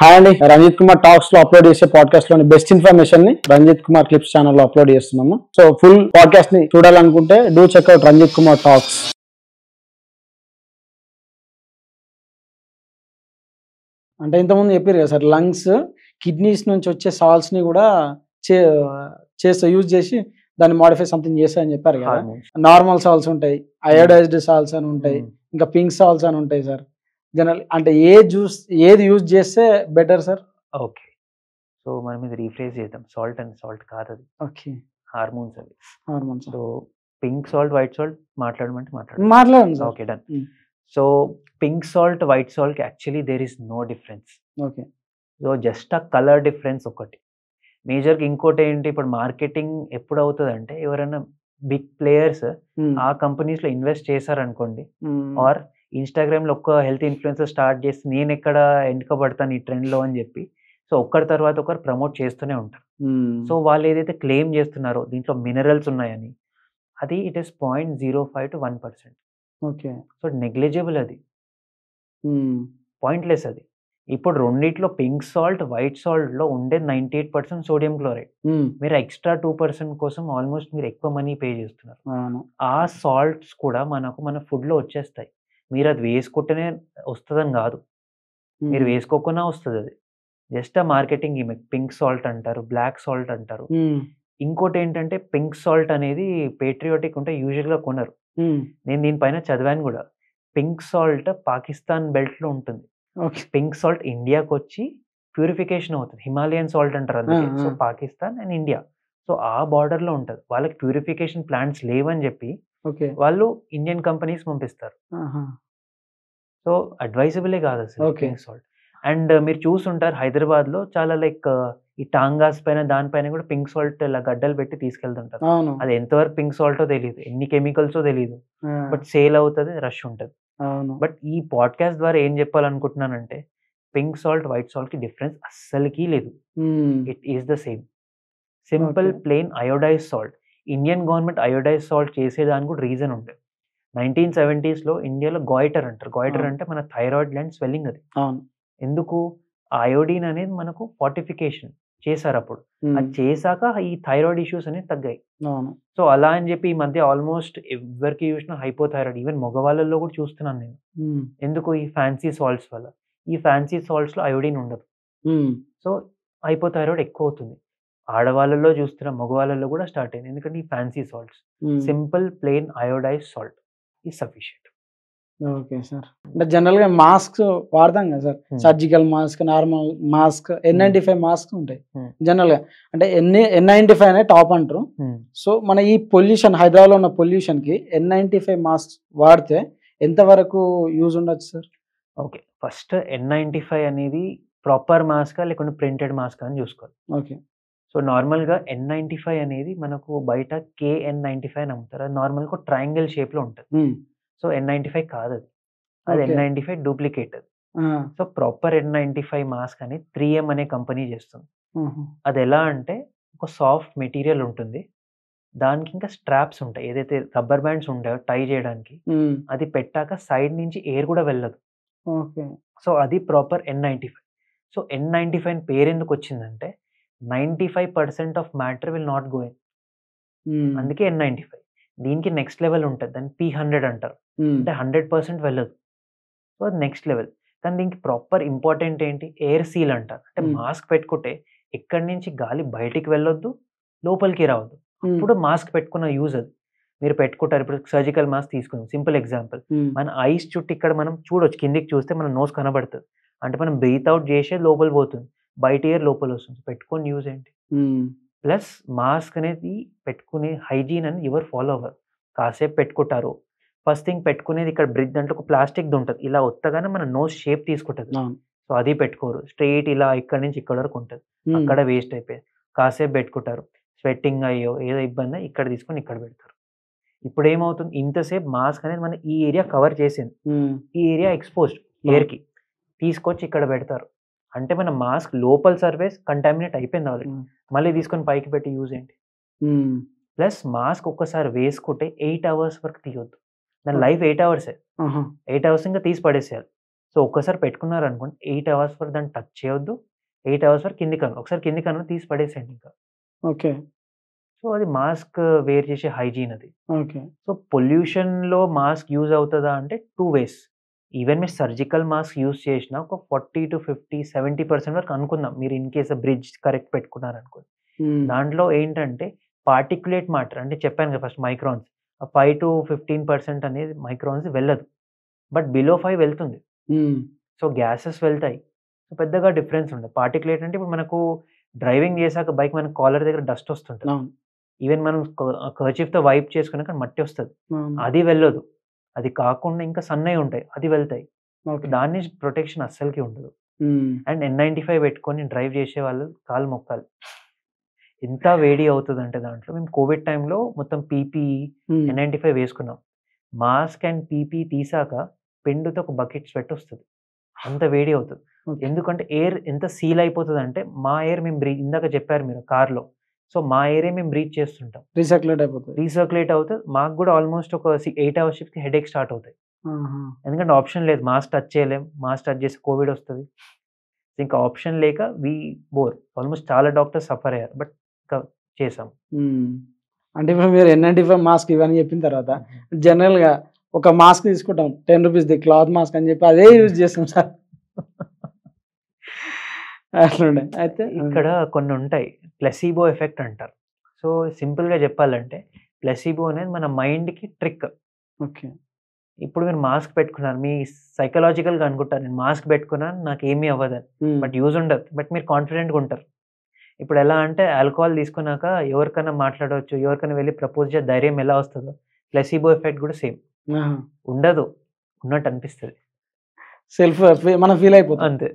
Hi అండి, Ranjith Kumar talks లో upload చేసే పాడ్కాస్ట్ లోని బెస్ట్ ఇన్ఫర్మేషన్ ని రంజిత్ కుమార్ క్లిప్స్ ఛానల్ లో అప్లోడ్ చేస్తున్నాము. సో ఫుల్ పాడ్కాస్ట్ ని చూడాలనుకుంటే do check out Ranjith Kumar talks. అంటే ఇంతకుముందు చెప్పారు కదా సార్, లంగ్స్ కిడ్నీస్ నుంచి వచ్చే సాల్ట్స్ ని కూడా యూజ్ చేసి దాన్ని మాడిఫై సంథింగ్ చేస్తారని చెప్పారు కదా. నార్మల్ సాల్ట్స్ ఉంటాయి, అయోడైజ్డ్ సాల్ట్స్ అని ఉంటాయి, ఇంకా పింక్ సాల్ట్స్ అని ఉంటాయి సార్. జనరల్ అంటే ఏది యూజ్ చేస్తే బెటర్ సార్? ఓకే. సో మనం ఇది రీఫ్రేజ్ చేద్దాం. సాల్ట్ అండ్ సాల్ట్ కాదు అది. ఓకే, హార్మోన్స్ అవి. Hormones. So pink salt, white salt మాట్లాడమంటే మాట్లాడండి sir. Okay, done. So pink salt, white salt actually there is no difference. Okay. So just ఆ colour difference ఒకటి. మేజర్గా ఇంకోటి ఏంటి, ఇప్పుడు మార్కెటింగ్ ఎప్పుడు అవుతుంది అంటే ఎవరైనా బిగ్ ప్లేయర్స్ ఆ కంపెనీస్ లో ఇన్వెస్ట్ చేశారనుకోండి, ఆర్ ఇన్స్టాగ్రామ్ లో ఒక్క హెల్త్ ఇన్ఫ్లుయెన్సర్ స్టార్ట్ చేసి నేను ఎక్కడ ఎండుకబడతాను ఈ ట్రెండ్ లో అని చెప్పి, సో ఒక్కరి తర్వాత ఒకరు ప్రమోట్ చేస్తూనే ఉంటారు. సో వాళ్ళు ఏదైతే క్లెయిమ్ చేస్తున్నారో దీంట్లో మినరల్స్ ఉన్నాయని, అది it is 0.05 to 1%. Okay. So negligible, అది పాయింట్లెస్. అది ఇప్పుడు రెండిట్లో పింక్ సాల్ట్, వైట్ సాల్ట్ లో ఉండే 98% సోడియం క్లోరైడ్. మీరు ఎక్స్ట్రా 2% కోసం ఆల్మోస్ట్ మీరు ఎక్కువ మనీ పే చేస్తున్నారు. ఆ సాల్ట్స్ కూడా మన ఫుడ్ లో వచ్చేస్తాయి. మీరు అది వేసుకుంటేనే వస్తుందని కాదు, మీరు వేసుకోకుండా వస్తుంది. అది జస్ట్ ఆ మార్కెటింగ్ గిమిక్. పింక్ సాల్ట్ అంటారు, బ్లాక్ సాల్ట్ అంటారు. ఇంకోటి ఏంటంటే పింక్ సాల్ట్ అనేది పేట్రియాటిక్ ఉంటే యూజువల్ గా కొనరు. నేను దీనిపైన చదివాను కూడా. పింక్ సాల్ట్ పాకిస్తాన్ బెల్ట్ లో ఉంటుంది. పింక్ సాల్ట్ ఇండియాకి వచ్చి ప్యూరిఫికేషన్ అవుతుంది. హిమాలయన్ సాల్ట్ అంటారు అందుకే. So Pakistan and India, so ఆ బార్డర్ లో ఉంటుంది. వాళ్ళకి ప్యూరిఫికేషన్ ప్లాంట్స్ లేవని చెప్పి వాళ్ళు ఇండియన్ కంపెనీస్ పంపిస్తారు. సో అడ్వైజబులే కాదు అసలు పింక్ సాల్ట్. అండ్ మీరు చూసుంటారు హైదరాబాద్ లో చాలా లైక్ ఈ టాంగాస్ పైన దానిపైన కూడా పింక్ సాల్ట్ ఇలా గడ్డలు పెట్టి తీసుకెళ్తుంటారు. అది ఎంతవరకు పింక్ సాల్టో తెలియదు, ఎన్ని కెమికల్సో తెలియదు, బట్ సేల్ అవుతుంది, రష్ ఉంటుంది. బట్ ఈ పాడ్కాస్ట్ ద్వారా ఏం చెప్పాలనుకుంటున్నానంటే, పింక్ సాల్ట్, వైట్ సాల్ట్ కి డిఫరెన్స్ అస్సలకి లేదు. It is the same. Simple plain iodise salt. Indian government iodise salt చేసేదానికి కూడా రీజన్ ఉంటుంది. 1970s లో ఇండియాలో గాయిటర్ అంటారు. గాయిటర్ అంటే మన థైరాయిడ్ గ్లాండ్ స్వెల్లింగ్. అది ఎందుకు? అయోడిన్ అనేది మనకు ఫార్టిఫికేషన్ చేశారు అప్పుడు. అది చేశాక ఈ థైరాయిడ్ ఇష్యూస్ అనేవి తగ్గాయి. సో అలా అని చెప్పి ఈ మధ్య ఆల్మోస్ట్ ఎవరికి చూసినా హైపోథైరాయిడ్, ఈవెన్ మగవాళ్ళలో కూడా చూస్తున్నాను నేను. ఎందుకు? ఈ ఫ్యాన్సీ సాల్ట్స్ వల్ల. ఈ ఫ్యాన్సీ సాల్ట్స్ లో అయోడిన్ ఉండదు. సో హైపోథైరాయిడ్ ఎక్కువ అవుతుంది. ఆడవాళ్ళలో చూస్తున్న, మగవాళ్ళలో కూడా స్టార్ట్ అయింది. ఎందుకంటే ఈ fancy salts. Simple plain iodise salt is sufficient. Okay sir. అంటే జనరల్ గా మాస్క్ వాడతాం కదా sir, surgical mask, normal mask, N95 mask ఉంటాయి జనరల్ గా. అంటే N95 అనే టాప్ అంటారు. సో మన ఈ పొల్యూషన్, హైదరాబాద్ లో ఉన్న పొల్యూషన్ కి N95 మాస్క్ వాడితే ఎంత వరకు యూజ్ ఉండొచ్చు సార్? ఓకే, ఫస్ట్ N95 అనేది ప్రాపర్ మాస్కా లేకుంటే ప్రింటెడ్ మాస్క్ అని చూసుకోవాలి. ఓకే. సో నార్మల్ గా N95 అనేది మనకు బయట KN95 అని అమ్ముతారు. అది నార్మల్ గా ట్రయాంగిల్ షేప్ లో ఉంటుంది. సో N95 కాదు అది. అది N95 డూప్లికేట్ అది. సో ప్రాపర్ N95 మాస్క్ అని 3M అనే కంపెనీ చేస్తుంది. అది ఎలా అంటే, ఒక సాఫ్ట్ మెటీరియల్ ఉంటుంది, దానికి ఇంకా స్ట్రాప్స్ ఉంటాయి, ఏదైతే రబ్బర్ బ్యాండ్స్ ఉంటాయో టై చేయడానికి. అది పెట్టాక సైడ్ నుంచి ఎయిర్ కూడా వెళ్ళదు. సో అది ప్రాపర్ N95. సో N95 పేరు ఎందుకు వచ్చిందంటే 95% of matter will not go in, అందుకే N95. దీనికి నెక్స్ట్ లెవెల్ ఉంటుంది, దాన్ని P100 అంటారు. అంటే 100% వెళ్ళదు. సో అది నెక్స్ట్ లెవెల్. కానీ దీనికి ప్రాపర్ ఇంపార్టెంట్ ఏంటి, ఎయిర్ సీల్ అంటారు. అంటే మాస్క్ పెట్టుకుంటే ఎక్కడి నుంచి గాలి బయటికి వెళ్ళొద్దు, లోపలికి రావద్దు. అప్పుడు మాస్క్ పెట్టుకున్న యూజ్ అది. మీరు పెట్టుకుంటారు. ఇప్పుడు సర్జికల్ మాస్క్ తీసుకుందాం, సింపుల్ ఎగ్జాంపుల్. మన ఐస్ చుట్టూ ఇక్కడ మనం చూడొచ్చు, కిందికి చూస్తే మన నోస్ కనబడుతుంది. అంటే మనం బ్రీత్ అవుట్ చేసే లోపల పోతుంది, బయట ఎయిర్ లోపల వస్తుంది. పెట్టుకొని యూజ్ ఏంటి? ప్లస్ మాస్క్ అనేది పెట్టుకునే హైజీన్ అని ఎవరు ఫాలో అవ్వరు. కాసేపు పెట్టుకుంటారు. ఫస్ట్ థింగ్ పెట్టుకునేది ఇక్కడ బ్రిడ్జ్ అంటే ఒక ప్లాస్టిక్ది ఉంటుంది, ఇలా ఒత్తగానే మన నోస్ షేప్ తీసుకుంటుంది. సో అది పెట్టుకోరు, స్ట్రైట్ ఇలా ఇక్కడ నుంచి ఇక్కడ వరకు ఉంటుంది, అక్కడ వేస్ట్ అయిపోయింది. కాసేపు పెట్టుకుంటారు, స్వెట్టింగ్ అయ్యో ఏదో ఇబ్బంది, ఇక్కడ తీసుకొని ఇక్కడ పెడతారు. ఇప్పుడు ఏమవుతుంది, ఇంతసేపు మాస్క్ అనేది మన ఈ ఏరియా కవర్ చేసింది, ఈ ఏరియా ఎక్స్పోజ్డ్ ఎయిర్ కి, తీసుకొచ్చి ఇక్కడ పెడతారు. అంటే మన మాస్క్ లోపల సర్ఫేస్ కంటామినేట్ అయిపోయింది ఆల్రెడీ. మళ్ళీ తీసుకొని పైకి పెట్టి యూజ్ ఏంటి? ప్లస్ మాస్క్ ఒక్కసారి వేసుకుంటే 8 hours వరకు తీయొద్దు. దాని లైఫ్ 8 hours. 8 hours ఇంకా తీసి పడేసేయాలి. సో ఒక్కసారి పెట్టుకున్నారనుకోండి 8 అవర్స్ వరకు దాన్ని టచ్ చేయొద్దు. 8 అవర్స్ వరకు కిందికను ఒకసారి కిందికను తీసి పడేసేయండి ఇంకా. ఓకే. సో అది మాస్క్ వేర్ చేసే హైజీన్ అది. ఓకే. సో పొల్యూషన్‌లో మాస్క్ యూజ్ అవుతదా అంటే 2 వేస్. ఈవెన్ మీరు సర్జికల్ మాస్క్ యూజ్ చేసినా ఒక 40-50, 70% వరకు అనుకుందాం. మీరు ఇన్ కేస్ బ్రిడ్జ్ కరెక్ట్ పెట్టుకున్నారనుకోండి. హ్మ్. దాంట్లో ఏంటంటే పార్టిక్యులేట్ మ్యాటర్ అంటే చెప్పాను కదా ఫస్ట్ మైక్రాన్స్. ఆ 5-15% అనేది మైక్రాన్స్ వెళ్ళదు. బట్ బిలో 5 వెళ్తుంది. హ్మ్. సో గ్యాసెస్ వెళ్తాయి. సో పెద్దగా డిఫరెన్స్ ఉండదు. పార్టిక్యులేట్ అంటే ఇప్పుడు మనకు డ్రైవింగ్ చేశాక బైక్ మన కాలర్ దగ్గర డస్ట్ వస్తుంటది. అవును. ఈవెన్ మనం కర్చీఫ్‌తో వైప్ చేసుకున్నాక మట్టి వస్తది. అవును. అది వెళ్ళదు. అది కాకుండా ఇంకా సన్నయి ఉంటాయి. అది వెళ్తాయి. ఓకే. దాని నుంచి ప్రొటెక్షన్ అస్సలకి ఉండదు. హ్మ్. అండ్ N95 పెట్టుకొని డ్రైవ్ చేసేవాళ్ళు కాళ్ళు మొక్కాలి. ఎంత వేడి అవుతదంటే దాంట్లో మేము కోవిడ్ టైమ్‌లో మొత్తం పీపీఈ, హ్మ్. N95 వేసుకున్నాం. మాస్క్ అండ్ పీపీఈ తీసాక పెండుతో ఒక బకెట్ స్వెట్ వస్తది. అంత వేడి అవుతది. ఓకే. ఎందుకంటే ఎయిర్ ఎంత సీల్ అయిపోతదంటే మా ఎయిర్ మేము ఇందాక చెప్పారు మీరు కార్‌లో. సో మా ఎయిరే మేము బ్రీత్ చేస్తుంటాం. రీసర్క్యులేట్ అయిపోతది. రీసర్క్యులేట్ అవుతది. మాకు గూడా ఆల్‌మోస్ట్ ఒక 8 అవర్స్ షిఫ్ట్‌కి హెడేక్ స్టార్ట్ అవుతాయి. ఆహా! ఎందుకంటే ఆప్షన్ లేదు. మాస్క్ టచ్ చేయలేం. మాస్క్ టచ్ చేస్తే కోవిడ్ వస్తది. ఇంకా ఆప్షన్ లేక ఆల్‌మోస్ట్ చాలా డాక్టర్స్ సఫర్ అయ్యారు. బట్ ఇంకా చేసాం. హ్మ్. అంటే ఇప్పుడు మీరు N95 మాస్క్ ఇవన్నీ చెప్పిన తర్వాత జనరల్‌గా ఒక మాస్క్ తీసుకుంటాం. రూ. 10ది క్లాత్ మాస్క్ అని చెప్పి అదే యూజ్ చేస్తాం సార్. అట్లుండే. అయితే ఇక్కడ కొన్నుంటాయి. ప్లెసిబో ఎఫెక్ట్ అంటారు. సో, సింపుల్‌గా చెప్పాలంటే ప్లెసిబో అనేది మన మైండ్‌కి ట్రిక్. ఓకే. ఇప్పుడు మీరు మాస్క్ పెట్టుకున్నారు. మీ సైకలాజికల్‌గా అనుకుంటారు. నేను మాస్క్ పెట్టుకున్నాను నాకేమీ అవ్వదని. హ్మ్. బట్ యూజ్ ఉండదు. బట్ మీరు కాన్ఫిడెంట్‌గా ఉంటారు. ఇప్పుడు ఎలా అంటే ఆల్కహాల్ తీసుకున్నాక ఎవరికైనా మాట్లాడవచ్చు. ఎవరికైనా వెళ్లి ప్రపోజ్ చేసే ధైర్యం ఎలా వస్తదో ప్లెసిబో ఎఫెక్ట్ కూడా సేమ్. ఆహా! ఉండదు. ఉన్నట్టు అనిపిస్తది. సెల్ఫ్ మనం ఫీల్ అయిపోతాం. అంతే.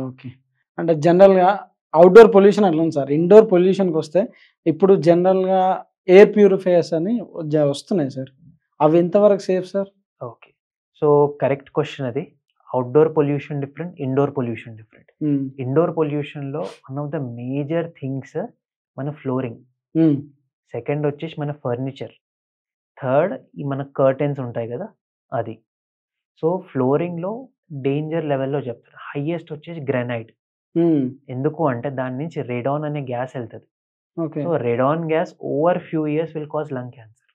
ఓకే. అంటే జనరల్‌గా ఔట్‌డోర్ పొల్యూషన్ అట్లుంది సార్. ఇండోర్ పొల్యూషన్‌కొస్తే ఇప్పుడు జనరల్‌గా ఎయిర్ ప్యూరిఫైయర్స్ అని వస్తున్నాయి సార్. అవి ఎంతవరకు safe sir? Okay. So, correct question అది. Outdoor pollution different. Indoor pollution different. Hmm. Indoor పొల్యూషన్‌లో one of the major things మన ఫ్లోరింగ్. హ్మ్. సెకండ్ వచ్చేసి మన ఫర్నిచర్. థర్డ్ ఈ మన కర్టెన్స్ ఉంటాయి గదా! అది. సో, ఫ్లోరింగ్‌లో డేంజర్ లెవెల్‌లో చెప్తారు. హైయెస్ట్ వచ్చేసి గ్రానైట్. హ్మ్. ఎందుకు అంటే దాని నుంచి రెడాన్ అనే గ్యాస్ ఎళ్తది. Okay. So, radon gas over few years will cause lung cancer.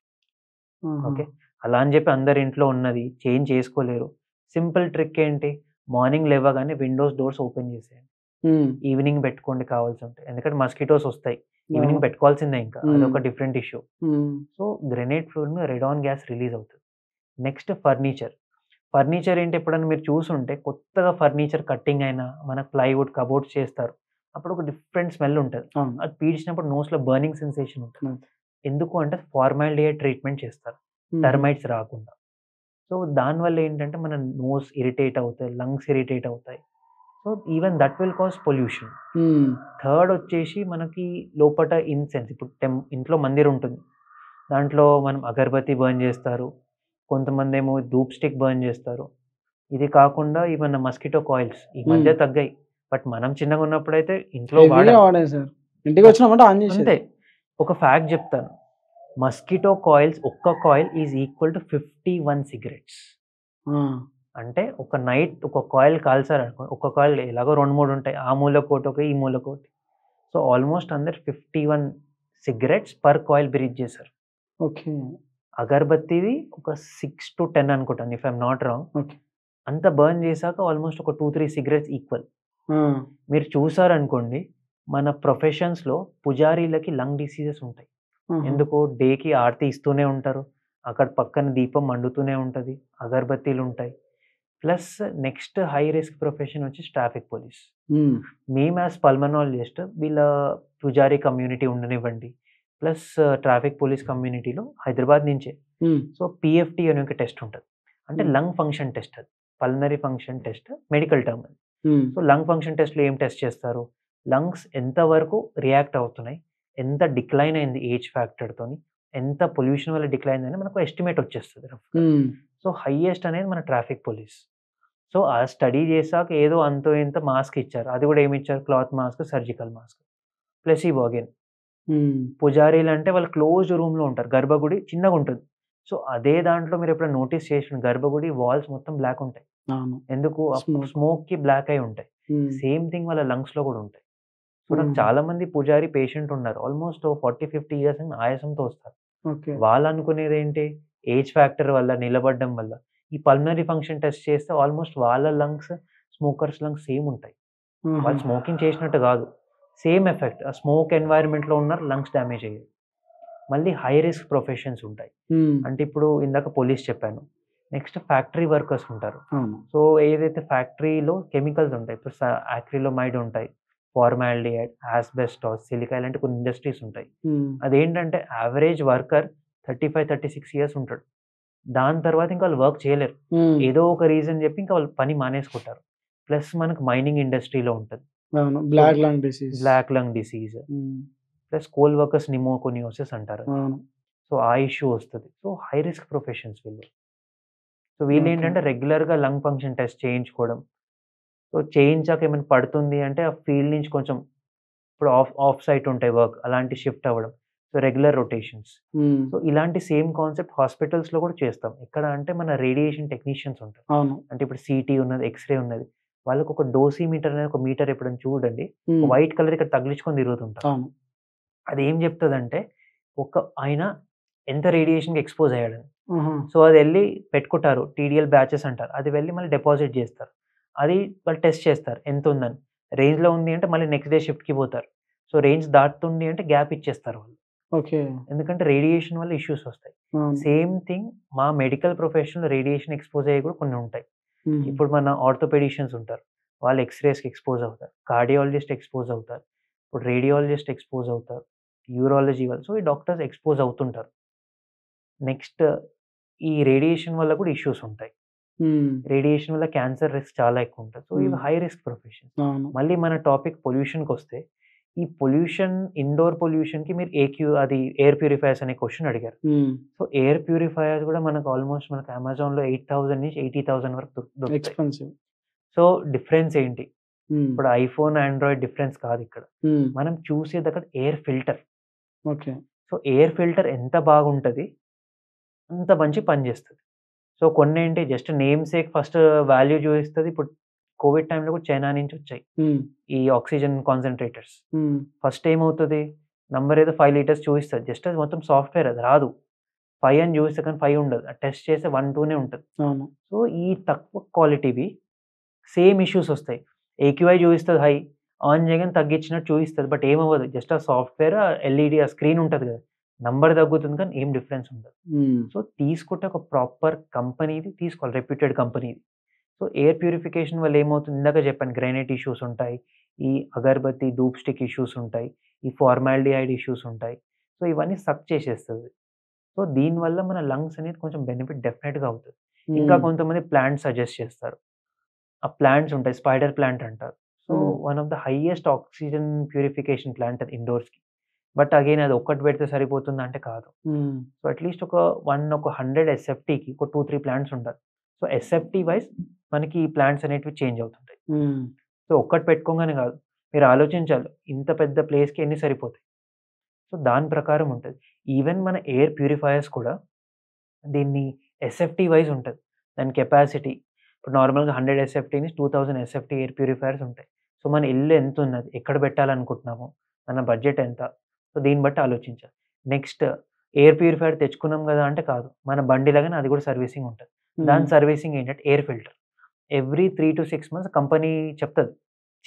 ఆహా! ఓకే. అలా అని చెప్పి అందరి ఇంట్లో ఉన్నది చేంజ్ చేసుకోలేరు. సింపుల్ ట్రిక్ ఏంటి? మార్నింగ్ లేవగానే విండోస్, డోర్స్ ఓపెన్ చేసేయండి. హ్మ్. ఈవినింగ్ పెట్టుకోండి కావాల్సుంటే. ఎందుకంటే మస్కిటోస్ ఒస్తాయి. ఈవినింగ్ అవును. పెట్టుకోవాల్సిందే ఇంకా. హ్మ్. అదొక డిఫరెంట్ ఇష్యూ. హ్మ్. సో, గ్రెనేట్ ఫ్లోర్ మీద రెడాన్ గ్యాస్ రిలీజ్ అవుతది. Next furniture. ఫర్నిచర్ ఏంటి ఎప్పుడైనా మీరు చూసుంటే కొత్తగా ఫర్నిచర్ కట్టింగ్ అయినా, మన ప్లైవుడ్ కబోర్డ్స్ చేస్తారు. అప్పుడు ఒక డిఫరెంట్ స్మెల్ ఉంటది. అవును. అది పీల్చినప్పుడు నోస్‌లో బర్నింగ్ సెన్సేషన్ ఉంటది. హ్మ్. ఎందుకు అంటే ఫార్మాల్డిహైడ్ ట్రీట్మెంట్ చేస్తారు. హుహు. టర్మైట్స్ రాకుండా. సో, దానివల్ల ఏంటంటే మన నోస్ ఇరిటేట్ అవుతాయి. లంగ్స్ ఇరిటేట్ అవుతాయి. So, even that will cause pollution. హ్మ్. థర్డ్ వచ్చేసి మనకి లోపట ఇన్సెన్స్ ఇప్పుడు ఇంట్లో మందిరుంటుంది. దాంట్లో మనం అగరబత్తి బర్న్ జేస్తారు. కొంతమందేమో ధూప్ స్టిక్ బర్న్ జేస్తారు. ఇది కాకుండా ఈవెన్ మస్కిటో కాయిల్స్ ఈ మధ్య హ్మ్. తగ్గాయి. బట్ మనం చిన్నగున్నప్పుడైతే ఇంట్లో హెవీగా వాడాం. వాడాను సార్. ఇంటికొచ్చినామంటే ఆన్ చేసేది. అంతే. ఒక ఫ్యాక్ట్ జెప్తాను. మస్కిటో కాయిల్స్ ఒక్క coil is equal to 51 cigarettes. ఆ! అంటే ఒక నైట్ ఒక కాయిల్ కాల్చారనుకో ఒక కాయిల్ ఎలాగో 2, 3 ఉంటాయి. ఆ మూలకోటొక, ఈ మూలకోటి. సో, ఆల్‌మోస్ట్ అందరు 51 సిగరెట్స్ పర్ కాయిల్ బ్రీత్ చేశారు. ఓకే. అగరబత్తిది ఒక 6-10 అనుకుంటాను if I am not wrong. Okay. అంత బర్న్ చేశాక ఆల్‌మోస్ట్ ఒక 2, 3 సిగరెట్స్ ఈక్వల్. ఆ! మీరు చూసారనుకోండి మన ప్రొఫెషన్స్‌లో పుజారీలకి లంగ్ డిసీజెస్ ఉంటాయి. ఆహా! ఎందుకు డేకి ఆరతి ఇస్తూనే ఉంటారు. అక్కడ పక్కన దీపం మండుతూనే ఉంటది. అగరబత్తీలుంటాయి. Plus next high risk profession వచ్చేసి ట్రాఫిక్ పోలీస్. హ్మ్. మేము యాస్ పల్మనాలజిస్ట్ వీళ్ళ పుజారీ కమ్యూనిటీ ఉండనివ్వండి. ప్లస్ ట్రాఫిక్ పోలీస్ కమ్యూనిటీలో హైదరాబాద్ నుంచే. హ్మ్. సో, పీఎఫ్టీ అనే ఒక టెస్ట్ ఉంటది. అంటే హ్మ్. లంగ్ ఫంక్షన్ టెస్ట్ అది. Pulmonary function test medical term అది. హ్మ్. సో, లంగ్ ఫంక్షన్ టెస్ట్‌లో ఏం టెస్ట్ చేస్తారు? లంగ్స్ ఎంత వరకు రియాక్ట్ అవుతున్నాయి? ఎంత డిక్లైన్ అయింది ఏజ్ ఫ్యాక్టర్‌తోని? ఎంత పొల్యూషన్ వల్ల డిక్లైన్ అయిందని మనకు ఎస్టిమేట్ వచ్చేస్తది రఫ్‌గా. హ్మ్. సో, హైయెస్ట్ అనేది మన ట్రాఫిక్ పోలీస్. సో, ఆ స్టడీ చేసాక ఏదో అంతో ఇంతో మాస్క్ ఇచ్చారు. అది కూడా ఏమిచ్చారు? Cloth mask, surgical mask. Placebo again. Hmm. పుజారీలంటే వాళ్ళు క్లోజ్డ్ రూమ్‌లో ఉంటారు. గర్భగుడి చిన్నగుంటది. సో, అదే దాంట్లో మీరెప్పుడైనా నోటీస్ చేసిన గర్భగుడి వాల్స్ మొత్తం బ్లాక్ ఉంటాయి. అవును. ఎందుకు Smoke. స్మోక్‌కి బ్లాక్ అయి ఉంటాయి. సేమ్ థింగ్ వాళ్ళ లంగ్స్‌లో కూడా ఉంటాయి. సో నాకు చాలా మంది పూజారి పేషెంట్ ఉన్నారు. ఆల్మోస్ట్ 40, 50 ఇయర్స్ ఆయాసంతో వస్తారు. ఓకే. వాళ్ళు అనుకునేదేంటి, ఏజ్ ఫ్యాక్టర్ వల్ల, నిలబడడం వల్ల. ఈ పల్మనరీ ఫంక్షన్ టెస్ట్ చేస్తే ఆల్మోస్ట్ వాళ్ళ లంగ్స్, స్మోకర్స్ లంగ్స్ సేమ్ ఉంటాయి. వాళ్ళు స్మోకింగ్ చేసినట్టు కాదు. Same effect. ఆ స్మోక్ ఎన్వైర్న్‌మెంట్‌లో ఉన్నారు, లంగ్స్ డ్యామేజ్ అయ్యాయి. మళ్ళీ హై రిస్క్ ప్రొఫెషన్స్ ఉంటాయి. అంటే ఇప్పుడు ఇందాక పోలీస్ చెప్పాను. నెక్స్ట్ ఫ్యాక్టరీ వర్కర్స్ ఉంటారు. అవును. సో ఏదైతే ఫ్యాక్టరీలో కెమికల్స్ ఉంటాయి. ఇప్పుడు యాక్రిలోమైడ్ ఉంటాయి, ఫార్మాల్డిహైడ్, ఆస్బెస్టాస్, సిలికా ఇలాంటి కొన్ని ఇండస్ట్రీస్ ఉంటాయి. అదేంటంటే యావరేజ్ వర్కర్ 35, 36 ఇయర్స్ ఉంటాడు. దాని తర్వాత ఇంకా వాళ్ళు వర్క్ చేయలేరు. ఏదో ఒక రీజన్ చెప్పి ఇంకా వాళ్ళు పని మానేసుకుంటారు. ప్లస్ మనకు మైనింగ్ ఇండస్ట్రీలో ఉంటది. అవును. Black lung disease. Black lung disease. Plus coal workers pneumoconiosis అంటారు. అవును. సో ఆ ఇష్యూ వస్తది. సో హై రిస్క్ ప్రొఫెషన్స్ వీళ్ళు. సో వీళ్ళేంటంటే రెగ్యులర్‌గా లంగ్ ఫంక్షన్ టెస్ట్ చేయించుకోవడం. సో చేయించాక ఏమైనా పడుతుంది అంటే ఆ ఫీల్డ్ నుంచి కొంచెం ఇప్పుడు ఆఫ్ సైట్ ఉంటాయి వర్క్. అలాంటి షిఫ్ట్ అవ్వడం. So regular rotations. సో ఇలాంటి సేమ్ కాన్సెప్ట్ హాస్పిటల్స్‌లో కూడా చేస్తాం. ఎక్కడ అంటే మన రేడియేషన్ టెక్నీషియన్స్ ఉంటారు. అవును. అంటే ఇప్పుడు సీటీ ఉన్నది, ఎక్స్‌రే ఉన్నది. వాళ్ళకి ఒక డోసీమీటర్ అనేది ఒక మీటర్ ఎప్పుడైనా చూడండి. వైట్ కలర్ ఇక్కడ తగిలించుకొని తిరుగుతుంటారు. అవును. అదేం చెప్తదంటే ఆయన ఎంత రేడియేషన్‌కి ఎక్స్‌పోజ్ అయ్యాడని. ఆహా! సో అదెళ్లి పెట్టుకుంటారు. టీడీఎల్ బ్యాచెస్ అంటారు. అది వెళ్లి మళ్ళీ డిపాజిట్ జేస్తారు. అది వాళ్ళు టెస్ట్ చేస్తారు ఎంతుందని. రేంజ్‌లో ఉంది అంటే మళ్ళీ నెక్స్ట్ డే షిఫ్ట్‌కి పోతారు. సో రేంజ్ దాటుతుంది అంటే గ్యాప్ ఇచ్చేస్తారు వాళ్ళు. ఓకే. ఎందుకంటే రేడియేషన్ వల్ల ఇష్యూస్ వస్తాయి. అవును. సేమ్ థింగ్ మా మెడికల్ ప్రొఫెషన్‌లో రేడియేషన్ ఎక్స్‌పోజ్ అయ్యేవి కూడా కొన్ని ఉంటాయి. హ్మ్. ఇప్పుడు మన ఆర్థోపెడిషియన్స్ ఉంటారు. వాళ్ళు ఎక్స్‌రేస్‌కి ఎక్స్‌పోజ్ అవుతారు. కార్డియాలజిస్ట్ ఎక్స్‌పోజ్ అవుతారు. ఇప్పుడు రేడియాలజిస్ట్ ఎక్స్‌పోజ్ అవుతారు. యూరాలజీ వాళ్ళు. సో ఈ డాక్టర్స్ ఎక్స్‌పోజ్ అవుతుంటారు. నెక్స్ట్ ఈ రేడియేషన్ వల్ల కూడా ఇష్యూస్ ఉంటాయి. రేడియేషన్ వల్ల క్యాన్సర్ రిస్క్ చాలా ఎక్కువుంటది. సో ఇవి హై రిస్క్ ప్రొఫెషన్స్. అవును. మళ్ళీ మన టాపిక్ పొల్యూషన్‌కొస్తే, ఈ పొల్యూషన్ ఇండోర్ పొల్యూషన్‌కి మీరు అది ఎయిర్ ప్యూరిఫైయర్స్ అనే క్వెషన్ అడిగారు. సో ఎయిర్ ప్యూరిఫైయర్స్ కూడా మనకు ఆల్మోస్ట్ మనకు అమెజాన్‌లో 8,000 నుంచి 80,000 వరకు దొరుకుతాయి. ఎక్స్‌పెన్సివ్. సో డిఫరెన్స్ ఏంటి? ఇప్పుడు ఐఫోన్, ఆండ్రాయిడ్ డిఫరెన్స్ కాదిక్కడ. మనం చూసేది అక్కడ air filter. Okay. So air filter ఎంత బాగుంటది, అంత మంచి పని చేస్తది. సో కొన్నేంటి just name sake first value చూపిస్తది. ఇప్పుడు కోవిడ్ టైమ్‌లో కూడా చైనా నుంచి వచ్చాయి. ఈ ఆక్సిజన్ కాన్సంట్రేటర్స్. ఫస్ట్ ఏమవుతది? నంబర్ ఏదో 5 లీటర్స్ చూపిస్తది. జస్ట్ అది మొత్తం సాఫ్ట్‌వేర్ అది రాదు. 5 అని చూపిస్తది కానీ 5 ఉండదు. అది టెస్ట్ చేస్తే 1, 2నే ఉంటది. అవును. సో ఈ తక్కువ క్వాలిటీవి సేమ్ ఇష్యూస్ వస్తాయి. ఏక్యూఐ చూపిస్తది హై. ఆన్ చేయగానే తగ్గించినట్టు చూపిస్తది. బట్ ఏమవ్వదు. జస్ట్ ఆ సాఫ్ట్‌వేర్, ఎల్ఈడీ ఆ స్క్రీన్ ఉంటది కదా! నంబర్ తగ్గుతుంది కానీ ఏం డిఫరెన్స్ ఉండదు. సో తీసుకుంటే ఒక ప్రాపర్ కంపెనీది తీసుకోవాలి. రెప్యూటెడ్ కంపెనీది. సో ఎయిర్ ప్యూరిఫికేషన్ వల్ల ఏమవుతుంది ఇందాక చెప్పాను గ్రైనేట్ ఇష్యూస్ ఉంటాయి. ఈ అగరబత్తి, ధూప్ స్టిక్ ఇష్యూస్ ఉంటాయి. ఈ ఫార్మాల్డిహైడ్ ఇష్యూస్ ఉంటాయి. సో ఇవన్నీ సక్ చేసేస్తది. సో దీనివల్ల మన లంగ్స్ అనేది కొంచెం బెనిఫిట్ డెఫినెట్‌గా అవుతది. ఇంకా కొంతమంది ప్లాంట్స్ సజెస్ట్ చేస్తారు. ఆ ప్లాంట్స్ ఉంటాయి. స్పైడర్ ప్లాంట్ అంటారు. So one of the highest oxygen purification plant అది ఇండోర్స్‌కి. బట్ అగైన్ అది ఒక్కటి పెడితే సరిపోతుందా అంటే కాదు. సో అట్‌లీస్ట్ ఒక 100 ఎస్ఎఫ్టీకి ఒక 2, 3 ప్లాంట్స్ ఉండాలి. సో ఎస్ఎఫ్టీ వైస్ మనకి ఈ ప్లాంట్స్ అనేటివి చేంజ్ అవుతుంటాయి. సో ఒక్కటి పెట్టుకోగానే కాదు. మీరు ఆలోచించాలి. ఇంత పెద్ద ప్లేస్‌కి ఎన్ని సరిపోతాయి. సో దాని ప్రకారం ఉంటది. ఈవెన్ మన ఎయిర్ ప్యూరిఫైయర్స్ కూడా దీన్ని ఎస్ఎఫ్టీ వైస్ ఉంటది. దాని కెపాసిటీ ఇప్పుడు నార్మల్‌గా 100 ఎస్ఎఫ్టీ నుంచి 2000 ఎస్ఎఫ్టీ ఎయిర్ ప్యూరిఫైయర్స్ ఉంటాయి. సో మన ఇల్లు ఎంతున్నది? ఎక్కడ పెట్టాలనుకుంటున్నాము? మన బడ్జెట్ ఎంత? సో దీన్ని బట్టి ఆలోచించాలి. నెక్స్ట్ ఎయిర్ ప్యూరిఫైయర్ తెచ్చుకున్నాం గదా! అంటే కాదు. మన బండి లాగానే అది కూడా సర్వీసింగ్ ఉంటది. దాని సర్వీసింగ్ ఏంటంటే air filter. Every 3-6 months company చెప్తది.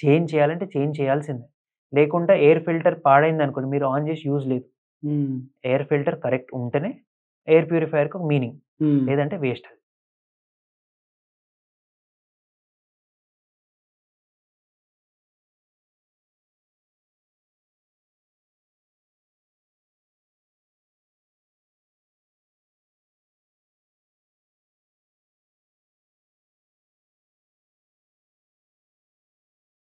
చేంజ్ చేయాలంటే చేంజ్ చేయాల్సిందే. లేకుంటే ఎయిర్ ఫిల్టర్ పాడైందనుకోండి మీరు ఆన్ చేసి యూజ్ లేదు. ఎయిర్ ఫిల్టర్ కరెక్ట్ ఉంటేనే ఎయిర్ ప్యూరిఫైయర్‌కి ఒక మీనింగ్. లేదంటే వేస్ట్ అది.